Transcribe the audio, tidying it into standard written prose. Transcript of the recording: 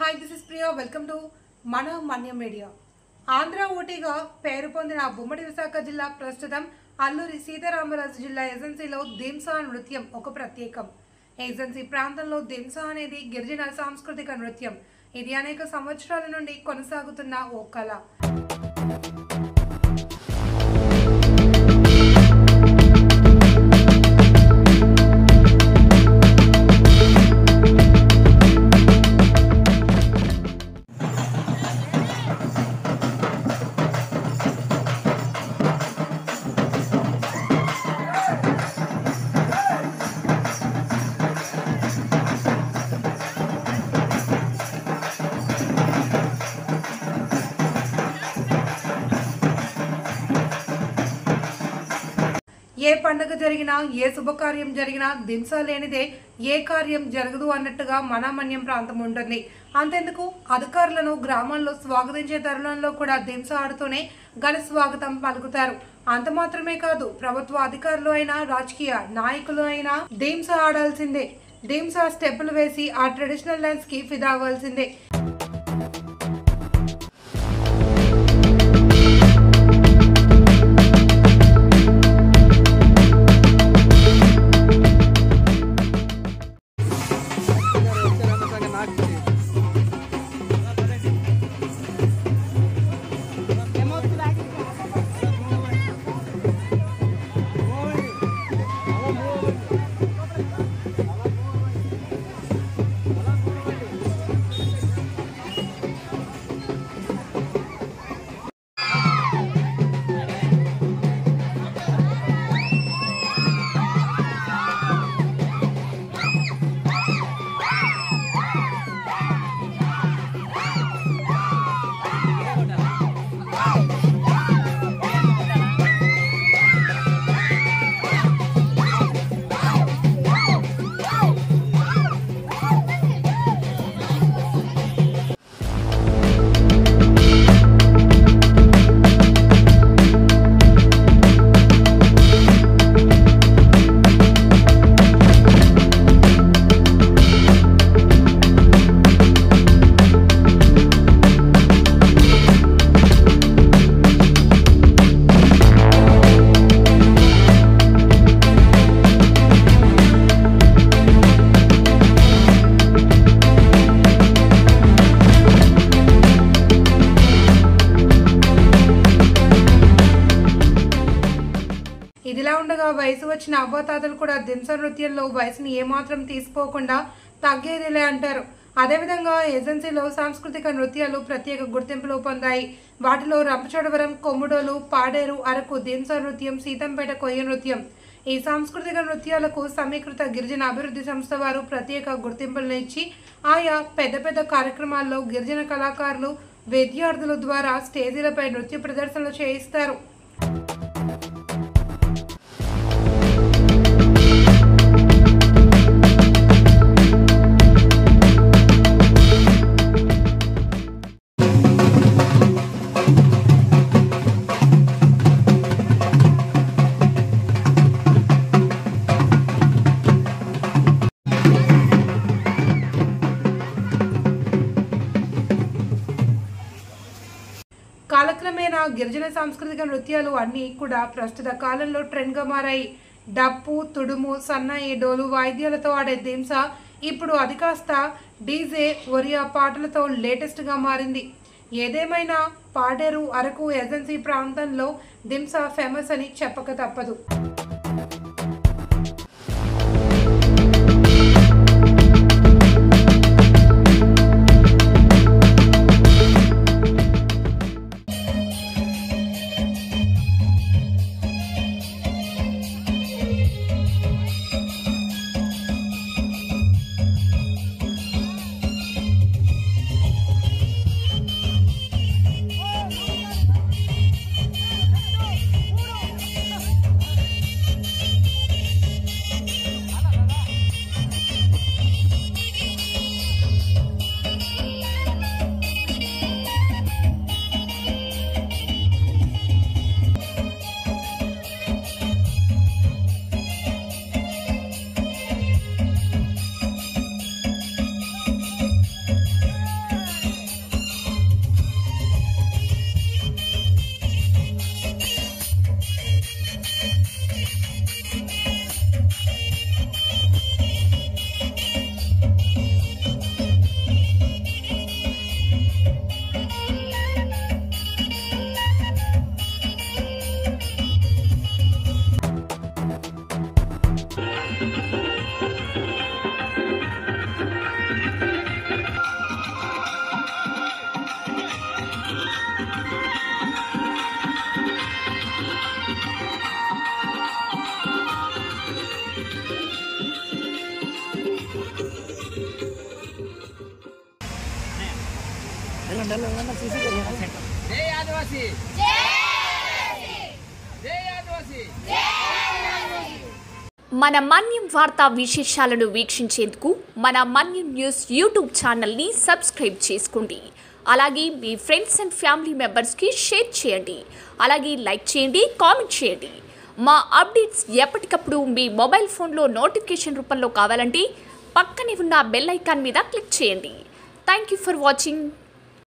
Hi this is Priya welcome to మన మన్యం media. Andhra ఊటీగా పేరు పొందిన ఉమ్మడి విశాఖ జిల్లా ప్రస్తుతం అల్లూరి సీతారామరాజు జిల్లా ఏజెన్సీలో దింసా నృత్యం ఒక ప్రత్యేకం. ఏజెన్సీ ప్రాంతంలో దింసా అనేది గిరిజన సాంస్కృతిక నృత్యం. ఇది అనేక సంవత్సరాల నుండి కొనసాగుతున్న ఓ కళ. ఏ పండుగ జరిగినా ఏ శుభకార్యం జరిగినా దింసా లేనిదే ఏ కార్యం జరగదు అన్నట్టుగా మనమన్యం ప్రాంతం ఉంటుంది. అంతెందుకు అధికారులను గ్రామాల్లో స్వాగతించే తరుణంలో కూడా దింసా ఆడుతూనే ఘన స్వాగతం పలుకుతారు. అంత మాత్రమే కాదు, ప్రభుత్వ అధికారులు అయినా రాజకీయ నాయకులు అయినా దింసా ఆడాల్సిందే. దింసా స్టెప్పులు వేసి ఆ ట్రెడిషనల్ డాన్స్ కి ఫిదా అవ్వాల్సిందే. ఇదిలా ఉండగా వయసు వచ్చిన అవ్వాతాతలు కూడా దింసా నృత్యంలో వయసుని ఏమాత్రం తీసుకోకుండా తగ్గేదిలే అంటారు. అదేవిధంగా ఏజెన్సీలో సాంస్కృతిక నృత్యాలు ప్రత్యేక గుర్తింపులు పొందాయి. వాటిలో రంపచోడవరం, కొమ్ముడోలు, పాడేరు, అరకు దింసా నృత్యం, సీతంపేట కొయ్య నృత్యం. ఈ సాంస్కృతిక నృత్యాలకు సమీకృత గిరిజన అభివృద్ధి సంస్థ వారు ప్రత్యేక గుర్తింపులను ఇచ్చి ఆయా పెద్ద పెద్ద కార్యక్రమాల్లో గిరిజన కళాకారులు, విద్యార్థుల ద్వారా స్టేజీలపై నృత్య ప్రదర్శనలు చేయిస్తారు. కాలక్రమేణా గిరిజన సాంస్కృతిక నృత్యాలు అన్నీ కూడా ప్రస్తుత కాలంలో ట్రెండ్గా మారాయి. డప్పు, తుడుము, సన్నాయి, డోలు వాయిద్యాలతో ఆడే దింసా ఇప్పుడు అది కాస్త డీజే, ఒరియా పాటలతో లేటెస్ట్గా మారింది. ఏదేమైనా పాడేరు, అరకు ఏజెన్సీ ప్రాంతంలో దింసా ఫేమస్ అని చెప్పక తప్పదు. మన మన్యం వార్తా విశేషాలను వీక్షించేందుకు మన మన్యం న్యూస్ యూట్యూబ్ ఛానల్ని సబ్స్క్రైబ్ చేసుకోండి. అలాగే మీ ఫ్రెండ్స్ అండ్ ఫ్యామిలీ మెంబర్స్కి షేర్ చేయండి. అలాగే లైక్ చేయండి, కామెంట్ చేయండి. మా అప్డేట్స్ ఎప్పటికప్పుడు మీ మొబైల్ ఫోన్లో నోటిఫికేషన్ రూపంలో కావాలంటే పక్కనే ఉన్న బెల్ ఐకాన్ మీద క్లిక్ చేయండి. Thank you for watching.